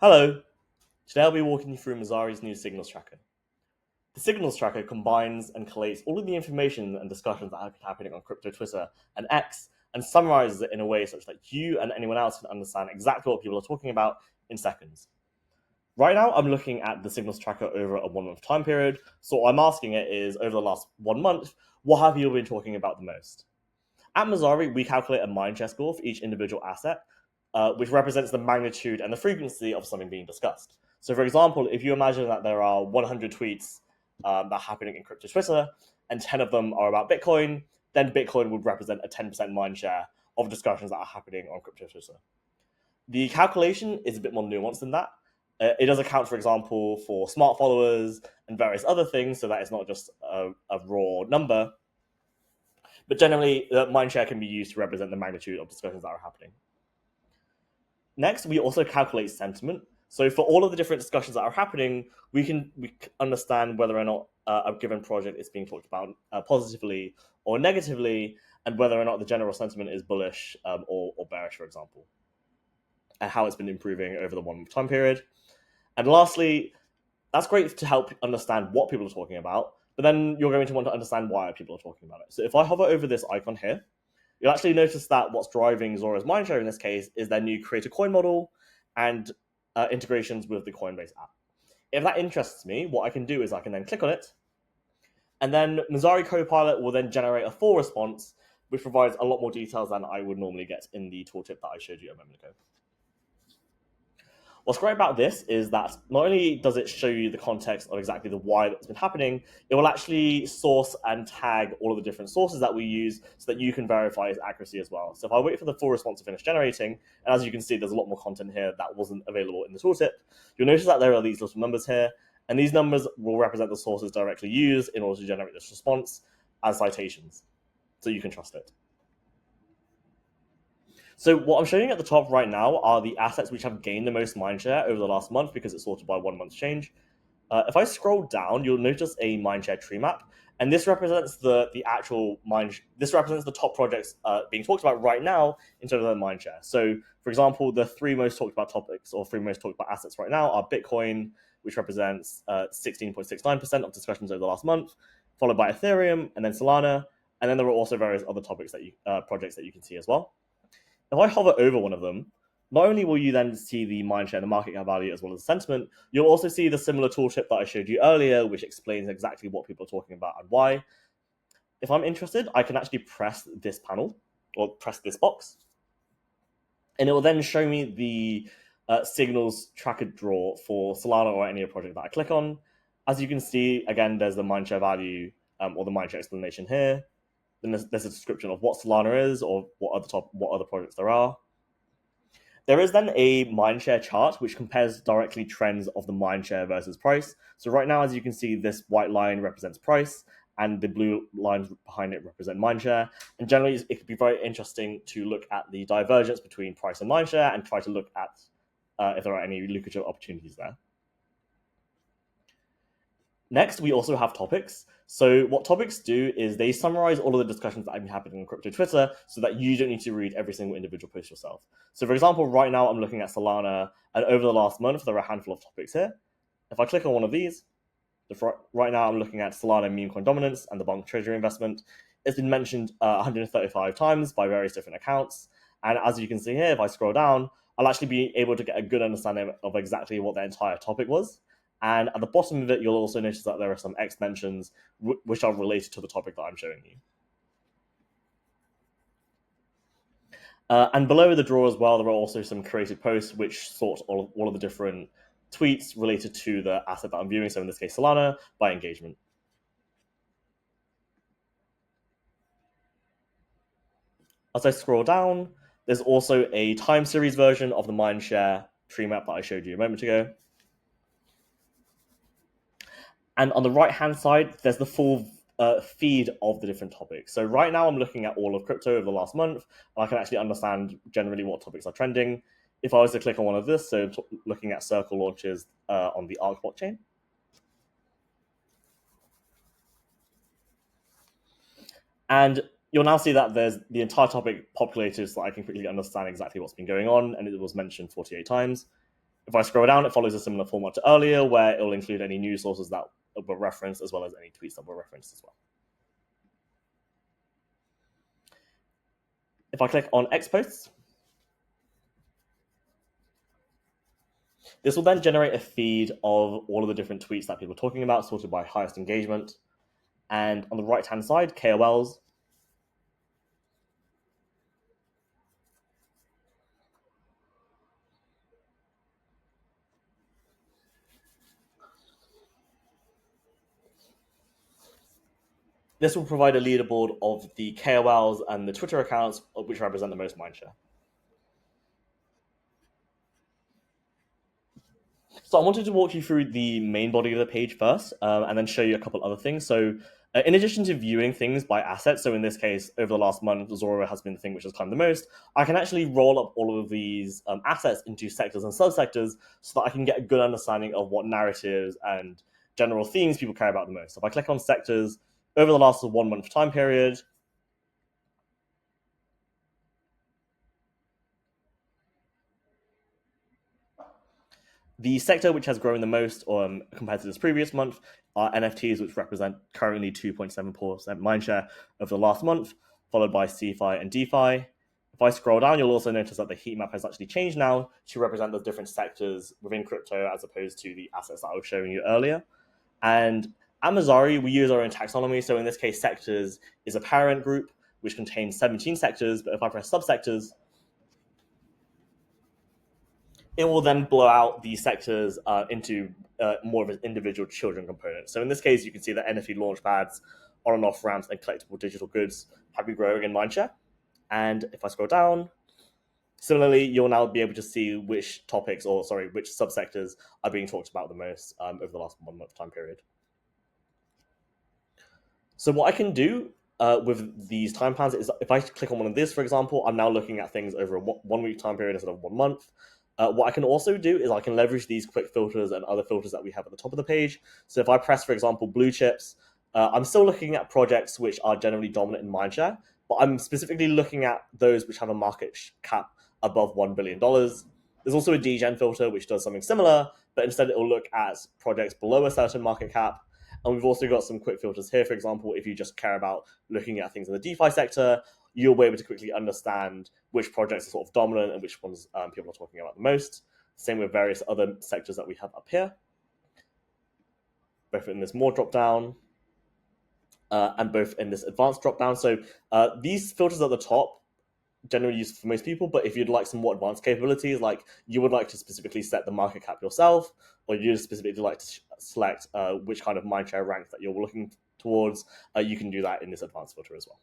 Hello, today I'll be walking you through Messari's new signals tracker. The signals tracker combines and collates all of the information and discussions that are happening on crypto Twitter and X and summarizes it in a way such that you and anyone else can understand exactly what people are talking about in seconds. Right now, I'm looking at the signals tracker over a 1 month time period, so what I'm asking it is, over the last 1 month, what have you been talking about the most? At Messari, we calculate a mindshare score for each individual asset, which represents the magnitude and the frequency of something being discussed. So, for example, if you imagine that there are 100 tweets that are happening in crypto Twitter, and 10 of them are about Bitcoin, then Bitcoin would represent a 10% mindshare of discussions that are happening on crypto Twitter. The calculation is a bit more nuanced than that. It does account, for example, for smart followers and various other things, so that it's not just a raw number. But generally, mindshare can be used to represent the magnitude of discussions that are happening. Next, we also calculate sentiment. So for all of the different discussions that are happening, we understand whether or not a given project is being talked about positively or negatively, and whether or not the general sentiment is bullish or bearish, for example, and how it's been improving over the 1 month time period. And lastly, that's great to help understand what people are talking about, but then you're going to want to understand why people are talking about it. So if I hover over this icon here, you'll actually notice that what's driving Zora's mindshare in this case is their new create a coin model and integrations with the Coinbase app. If that interests me, what I can do is I can then click on it, and then Messari Copilot will then generate a full response, which provides a lot more details than I would normally get in the tooltip that I showed you a moment ago. What's great about this is that not only does it show you the context of exactly the why that's been happening, it will actually source and tag all of the different sources that we use so that you can verify its accuracy as well. So if I wait for the full response to finish generating, and as you can see, there's a lot more content here that wasn't available in the tooltip, you'll notice that there are these little numbers here, and these numbers will represent the sources directly used in order to generate this response as citations, so you can trust it. So what I'm showing you at the top right now are the assets which have gained the most mindshare over the last month because it's sorted by 1 month's change. If I scroll down, you'll notice a mindshare tree map, and this represents the actual mind. This represents the top projects being talked about right now in terms of their mindshare. So, for example, the 3 most talked about topics or 3 most talked about assets right now are Bitcoin, which represents 16.69% of discussions over the last month, followed by Ethereum, and then Solana, and then there are also various other topics that projects that you can see as well. If I hover over one of them, not only will you then see the mindshare, the market cap value, as well as the sentiment, you'll also see the similar tooltip that I showed you earlier, which explains exactly what people are talking about and why. If I'm interested, I can actually press this panel or press this box, and it will then show me the signals tracker draw for Solana or any other project that I click on. As you can see, again, there's the mindshare value or the mindshare explanation here. Then there's a description of what Solana is or what other projects there are. There is then a mindshare chart which compares directly trends of the mindshare versus price. So right now, as you can see, this white line represents price and the blue lines behind it represent mindshare. And generally, it could be very interesting to look at the divergence between price and mindshare and try to look at if there are any lucrative opportunities there. Next, we also have topics. So what topics do is they summarize all of the discussions that have been happening on crypto Twitter so that you don't need to read every single individual post yourself. So for example, right now I'm looking at Solana, and over the last month, there are a handful of topics here. If I click on one of these, right now I'm looking at Solana meme coin dominance and the bond treasury investment. It's been mentioned 135 times by various different accounts. And as you can see here, if I scroll down, I'll actually be able to get a good understanding of exactly what the entire topic was. And at the bottom of it, you'll also notice that there are some X mentions which are related to the topic that I'm showing you. And below the draw as well, there are also some created posts which sort all of the different tweets related to the asset that I'm viewing, so in this case Solana, by engagement. As I scroll down, there's also a time series version of the mindshare tree map that I showed you a moment ago. And on the right-hand side, there's the full feed of the different topics. So right now I'm looking at all of crypto over the last month, and I can actually understand generally what topics are trending. If I was to click on one of this, so looking at Circle launches on the Arc blockchain. And you'll now see that there's the entire topic populated so I can quickly understand exactly what's been going on, and it was mentioned 48 times. If I scroll down, it follows a similar format to earlier, where it will include any news sources that were referenced, as well as any tweets that were referenced as well. If I click on X posts, this will then generate a feed of all of the different tweets that people are talking about, sorted by highest engagement. And on the right-hand side, KOLs. This will provide a leaderboard of the KOLs and the Twitter accounts which represent the most mindshare. So I wanted to walk you through the main body of the page first, and then show you a couple other things. So in addition to viewing things by assets, so in this case, over the last month, Zora has been the thing which has climbed the most, I can actually roll up all of these assets into sectors and subsectors so that I can get a good understanding of what narratives and general themes people care about the most. So if I click on sectors over the last 1 month time period, the sector which has grown the most compared to this previous month are NFTs, which represent currently 2.74% mindshare over the last month, followed by CeFi and DeFi. If I scroll down, you'll also notice that the heat map has actually changed now to represent the different sectors within crypto as opposed to the assets that I was showing you earlier. And at Messari, we use our own taxonomy. So in this case, sectors is a parent group which contains 17 sectors. But if I press subsectors, it will then blow out these sectors into more of an individual children component. So in this case, you can see that NFT launchpads, on and off ramps, and collectible digital goods have been growing in mindshare. And if I scroll down, similarly, you'll now be able to see which which subsectors are being talked about the most over the last 1 month time period. So what I can do with these time plans is if I click on one of these, for example, I'm now looking at things over a 1 week time period instead of 1 month. What I can also do is I can leverage these quick filters and other filters that we have at the top of the page. So if I press, for example, blue chips, I'm still looking at projects which are generally dominant in mindshare, but I'm specifically looking at those which have a market cap above $1 billion. There's also a DGEN filter which does something similar, but instead it will look at projects below a certain market cap. And we've also got some quick filters here. For example, if you just care about looking at things in the DeFi sector, you'll be able to quickly understand which projects are sort of dominant and which ones people are talking about the most. Same with various other sectors that we have up here, both in this more drop down and both in this advanced drop down. So these filters at the top generally used for most people, but if you'd like some more advanced capabilities, like you would like to specifically set the market cap yourself, or you'd specifically like to select which kind of mindshare rank that you're looking towards, you can do that in this advanced filter as well.